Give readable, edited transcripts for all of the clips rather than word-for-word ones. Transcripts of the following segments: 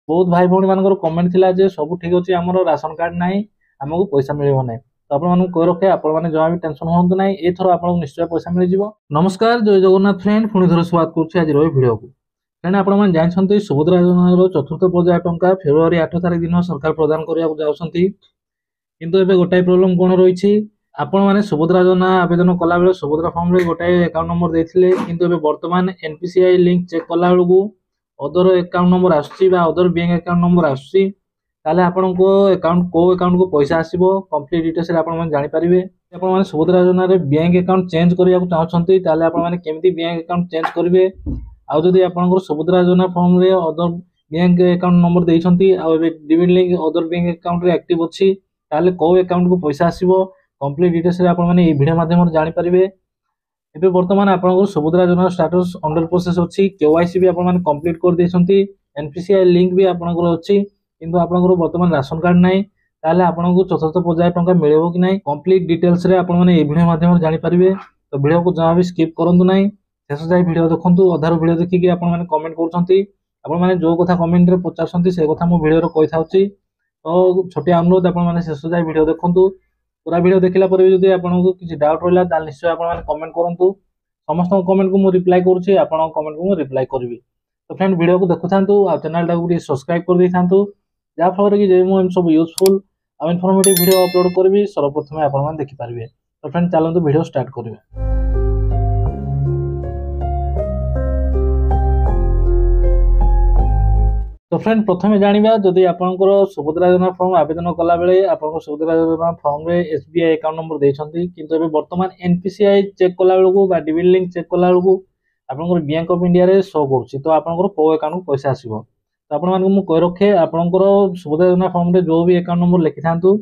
बहुत भाई भौणी मान कमेंट थिला जे सब ठीक अच्छे आमर राशन कार्ड ना आमको पैसा मिल ना तो आपण कही रखे आपण जमा भी टेंशन हूँ ना एथर आपको निश्चय पैसा मिल जाव। नमस्कार जय जगन्नाथ फ्रेंड पुणी थोड़ा स्वागत करुच्छे आज भिडियो को फ्रेंड आपण जानते सुभद्रा योजनार चतुर्थ पर्याय टंका फेब्रुआरी 8 तारिख दिन सरकार प्रदान करने जाऊँगी किंतु एबे गोटाए प्रोब्लेम कौन रही आपण मैंने सुभद्रा योजना आवेदन कला बेले सुभद्रा फॉर्म रे गोटाए अकाउंट नंबर देथिले किंतु एबे वर्तमान एनपीसीआई लिंक चेक कला बेलू अदर अकाउंट नंबर आसुची बा अदर बैंक अकाउंट नंबर आसुची ताले आपनको अकाउंट को अकाउंट को पैसा आसीबो कंप्लीट डिटेल्स रे आपण माने जानि परिबे। आपण माने सुभद्रा योजना रे बैंक अकाउंट चेंज करिया को चाहछंती ताले आपण माने केमिति बैंक अकाउंट चेंज करिवे आ जदी आपनको सुभद्रा योजना फॉर्म रे अदर बैंक अकाउंट नंबर देइछंती आ एबे डिविड लिंक अदर बैंक अकाउंट रे एक्टिव अछि ताले को अकाउंट को पैसा आसीबो कंप्लीट डिटेल्स रे आपण माने ए वीडियो माध्यम रे जानि परिबे। एबे वर्तमान आपनको सुभद्रा योजना स्टेटस अंडर प्रोसेस अछि केवाईसी भी आपण माने कंप्लीट कर देछंती एनपीसीआई लिंक भी आपनको अछि किंतु आपनको वर्तमान राशन कार्ड नाही ताले आपनको चतुर्थ पर्याय टंका मिलेबो कि नाही कंप्लीट डिटेल्स रे आपण माने ए वीडियो माध्यम रे जानि परिबे। तो वीडियो को जमा भी स्किप करंतु नाही शेष जाय वीडियो देखंतु अधार वीडियो देखि कि आपण माने कमेंट करछंती आपण माने जो कथा कमेंट रे पचासंती से कथा मो वीडियो रे कहि थाउची तो छोटे अनुरोध आपण माने शेष जाय वीडियो देखंतु पूरा वीडियो देखला पर भी जदि आपनको किछि डाउट रहला ताल निश्चय आपण माने कमेंट करंतु समस्त कमेंट को मु रिप्लाई करूची आपण कमेंट को मु रिप्लाई करबी। तो फ्रेंड वीडियो को देखुथांतु आ चैनल टा को सब्सक्राइब कर देथांतु जा फल कि जे मु सब यूजफुल आ इन्फॉर्मेटिव वीडियो अपलोड करबी सर्वप्रथम आपण माने देखि पारबे। तो फ्रेंड चलंतु वीडियो स्टार्ट करबे। तो फ्रेंड प्रथम जानिबा जदि आपनकर सुभद्रा योजना फॉर्म आवेदन कला बेले आपनको सुभद्रा योजना फॉर्म रे एसबीआई अकाउंट नंबर देछंती किंतु एबे वर्तमान एनपीसीआई चेक कला बेलको बा डिविड लिंक चेक कला बेलको आपनकर बैंक ऑफ इंडिया रे शो करछि तो आपनकर को अकाउंट को पैसा आसीबो। तो आपण मानकु मु कहि रखे आपनकर सुभद्रा योजना फॉर्म रे जो भी अकाउंट नंबर लिखि थांतु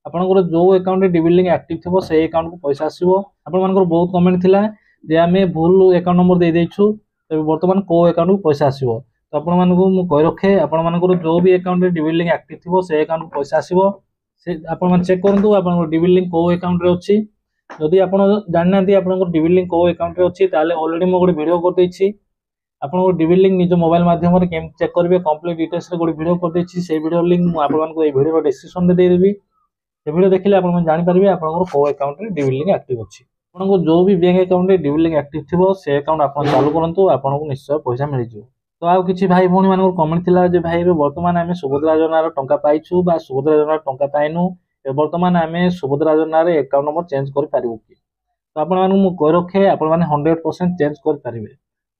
आपनकर जो अकाउंट रे डिविड लिंक एक्टिव थिबो से अकाउंट को पैसा आसीबो। आपण मानकर बहुत कमेंट थिला जे आमे भूल अकाउंट नंबर दे देछु तो वर्तमान को अकाउंट को पैसा आसीबो। तो आपण मानकु मु कहि रखे आपण मानकर जो भी अकाउंट रे डिविड लिंक एक्टिव थिबो से अकाउंट को पैसा आसीबो से आपण मान चेक करंतु आपण डिविड लिंक को अकाउंट रे अछि जदि आपण जाननांती आपण डिविड लिंक को अकाउंट रे अछि ताले ऑलरेडी मो गोटे वीडियो कर देछि आपण डिविड लिंक निज मोबाइल माध्यम रे केम चेक करबे कंप्लीट डिटेल्स रे गोटे वीडियो कर देछि से वीडियो लिंक मु आपण मानकु ए वीडियो रो डिस्क्रिप्शन रे दे देबी से वीडियो देखिले आपण माने जानि पारबे आपण को अकाउंट रे डिविड लिंक एक्टिव अछि। आपण जो भी बैंक अकाउंट रे डिविड लिंक एक्टिव थिबो से अकाउंट आपण चालू करंतु आपण को निश्चय पैसा मिल जिवो। तो आउ किछि भाई भौणी मानकर कमेंट थिला जे भाई रे वर्तमान आमे सुभद्रा योजना रो टंका पाइछु बा सुभद्रा योजना टंका पाइनु ए वर्तमान आमे सुभद्रा योजना रे अकाउंट नंबर चेंज कर पारिबो कि तो आपण मानकु मु कहि रखे आपण माने 100% चेंज कर पारिबे।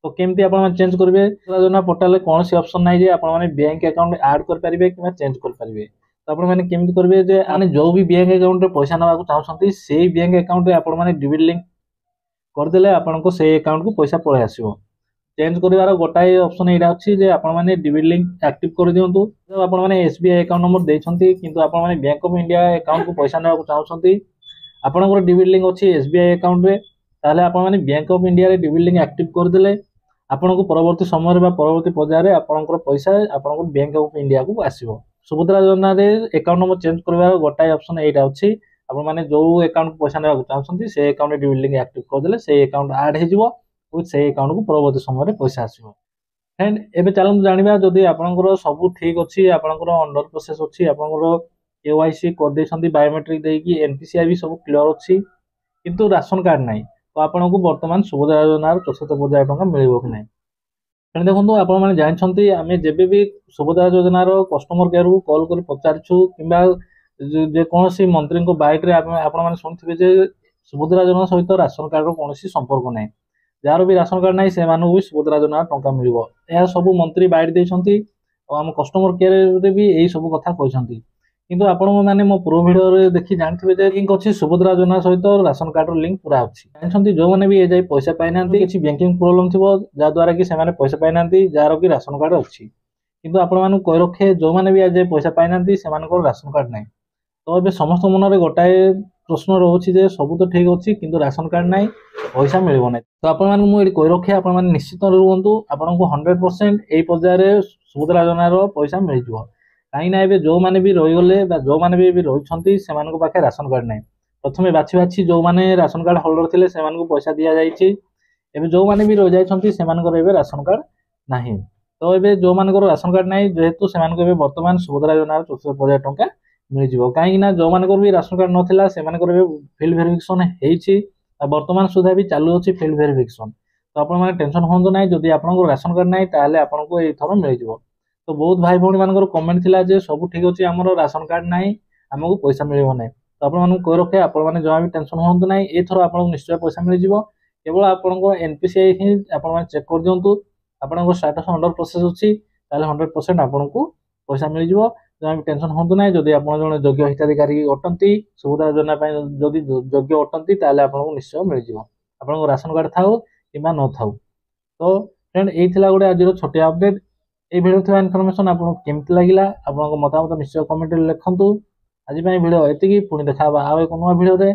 तो केमती आपण माने चेंज करबे सुभद्रा योजना पोर्टल रे कोनोसी ऑप्शन नै जे आपण माने बैंक अकाउंट ऐड कर पारिबे किबा चेंज कर पारिबे। तो आपण माने केमती करबे जे माने जो भी बैंक अकाउंट रे पैसा नबा को चाहछंती सेही बैंक अकाउंट रे आपण माने डिविड लिंक कर देले आपण को सेही अकाउंट को पैसा पळे आसीबो। चेंज करिवार गोटाए ऑप्शन एटा अछि जे आपण माने डिविड लिंक एक्टिव कर दियंतु जब आपण माने एसबीआई अकाउंट नंबर देछंती किंतु आपण माने बैंक ऑफ इंडिया अकाउंट को पैसा नेबा को चाहछंती आपनकर डिविड लिंक अछि एसबीआई अकाउंट रे ताले आपण माने बैंक ऑफ इंडिया रे डिविड लिंक एक्टिव कर देले आपनको परवर्ती समय रे बा परवर्ती पर्याय रे आपनकर पैसा आपनको बैंक ऑफ इंडिया को आसीबो। सुभद्रा योजना रे अकाउंट नंबर चेंज करिवार गोटाए ऑप्शन एटा अछि आपण माने जो अकाउंट को पैसा नेबा को चाहछंती से अकाउंट रे डिविड लिंक एक्टिव कर देले से अकाउंट ऐड हे जिवो से अकाउंट को परवर्ती समय रे पैसा आसीबो। फ्रेंड एबे चलम जानिबा जदी आपनकर सब ठीक अछि आपनकर अंडर प्रोसेस अछि आपनकर केवाईसी कर देछंती बायोमेट्रिक देई कि एनपीसीआई भी सब क्लियर अछि किंतु राशन कार्ड नाही तो आपनको वर्तमान सुभद्रा योजना रो चतुर्थ पर्याय टंका मिलिबो कि नाही। फ्रेंड देखंतु आपण माने जानछंती आमे जेबे भी सुभद्रा योजना रो कस्टमर केयर को कॉल कर पचारछु किबा जे कोनोसी मंत्री को बाइट रे आपण माने सुनथिबे जे सुभद्रा योजना सहित राशन कार्ड रो कोनोसी संपर्क नाही जार भी राशन कार्ड नाही से मानु भी सुभद्रा योजना टंका मिलिबो या सब मंत्री बाइट देछंती और हम कस्टमर केयर रे भी एही सब कथा कहछंती किंतु आपण माने मो पूर्व वीडियो रे देखि जानथिबे जे लिंक अछि सुभद्रा योजना सहित राशन कार्ड रो लिंक पूरा अछि जानछंती जो माने भी ए जाय पैसा पाइ नांती किछि बैंकिंग प्रॉब्लम थिबो जा द्वारा कि से माने पैसा पाइ नांती जार कि राशन कार्ड अछि किंतु आपण मानु कहि रखे जो माने भी ए जाय पैसा पाइ नांती से मानकर राशन कार्ड नाही। तो एबे समस्त मन रे गोटाए प्रश्न रहउछि जे सब तो ठीक अछि किंतु राशन कार्ड नाही पैसा मिलिबो नै। तो आपण माने मु एडी कहि रखे आपण माने निश्चित रहंतु आपनको 100% एई पर्याय रे सुभद्रा योजना रो पैसा मिल जिवो काई ना एबे जो माने भी रहि गले बा जो माने भी रहिछंती से मानको पाखे राशन कार्ड नाही प्रथमे बाछि बाछि जो माने राशन कार्ड होल्डर थिले से मानको पैसा दिया जाईछि एबे जो माने भी रहि जायछंती से मानकर एबे राशन कार्ड नाही। तो ये जो मान राशन कार्ड ना जेहेतु से बर्तमान सुभद्रा योजनार 64,000 टंका मिल कहीं जो मान भी राशन कार्ड नाला से फिल्ड वेरिफिकेशन हो बर्तमान सुधा भी चालू अच्छी फिल्ड वेरिफिकेशन तो आप टेंशन हूँ ना जदि आप राशन कार्ड ना आपको ये थर मिल तो बहुत भाई भौणी मान कमेंट थिला जे सब ठीक अच्छे आम राशन कार्ड ना आमको पैसा मिल ना तो आपको कही रखे आपने जमा भी टेंशन हूँ ना ये थर आपको निश्चय पैसा मिल केवल आपको एनपीसीआई ही आप चेक कर दिंतु आपको स्टाटस अंडर प्रोसेस अच्छी 100% आपको पैसा मिल जमा भी टेंशन हूँ ना जदि आप जन योग्य हिताधिकारी अटंती सुविधा योजना जदि योग्य अटंती आपको निश्चय मिल आपको राशन कार्ड थाउ कि न थाउ तो फ्रेंड ये गोटे आज छोटिया अपडेट ये भिडियो थी इनफॉरमेशन आपको केमती लगे आपको मतामत निश्चय कमेंट लिखु आज भिडियो एति पुणी देखा आउ एक नुआ भिडियो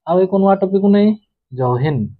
आउ एक नुआ टॉपिक को नहीं जय हिंद।